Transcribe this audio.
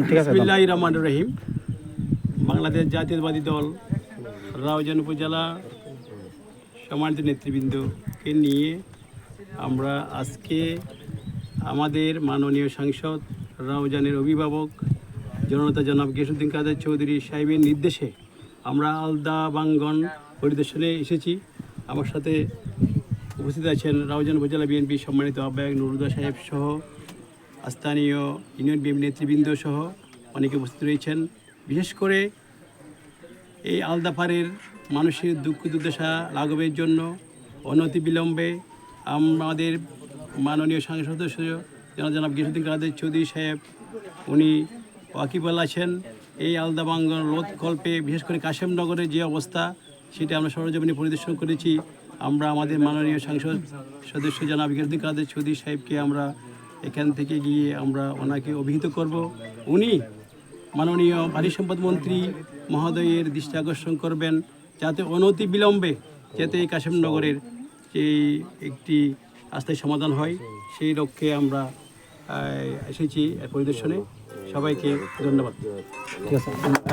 বিসমিল্লাহির রহমানির রহিম। বাংলাদেশ জাতীয়তাবাদী দল রাউজান উপজেলা সম্মানিত নেতৃবৃন্দকে নিয়ে আমরা আজকে আমাদের মাননীয় সাংসদ রাউজানের অভিভাবক জননেতা জনাব গিয়াসউদ্দিন কাদের চৌধুরী সাহেবের নির্দেশে আমরা আলদা বাঙ্গন পরিদর্শনে এসেছি। আমার সাথে উপস্থিত আছেন রাউজান উপজেলা বিএনপি সম্মানিত আহ্বায়ক নুরুদা সাহেব সহ স্থানীয় ইউনিয়ন বিএনপি নেতৃবৃন্দ সহ অনেকে উপস্থিত রয়েছেন। বিশেষ করে এই আলদাপাড়ের মানুষের দুঃখ দুর্দশা লাঘবের জন্য অনতিবিলম্বে আমাদের মাননীয় সংসদ সদস্য জনাব গিয়াসউদ্দিন কাদের চৌধুরী সাহেব উনি ওয়াকিবল আছেন। এই আলদা বাঙ্গন রোধকল্পে বিশেষ করে কাশেমনগরের যে অবস্থা সেটা আমরা সরজমিনে পরিদর্শন করেছি। আমরা আমাদের মাননীয় সংসদ সদস্য জনাব গিয়াসউদ্দিন কাদের চৌধুরী সাহেবকে আমরা এখান থেকে গিয়ে আমরা ওনাকে অভিহিত করব। উনি মাননীয় পানি সম্পদ মন্ত্রী মহোদয়ের দৃষ্টি আকর্ষণ করবেন যাতে অনতি বিলম্বে যাতে এই কাশেমনগরের যে একটি আস্থায় সমাধান হয় সেই লক্ষ্যে আমরা এসেছি পরিদর্শনে। সবাইকে ধন্যবাদ। ঠিক আছে।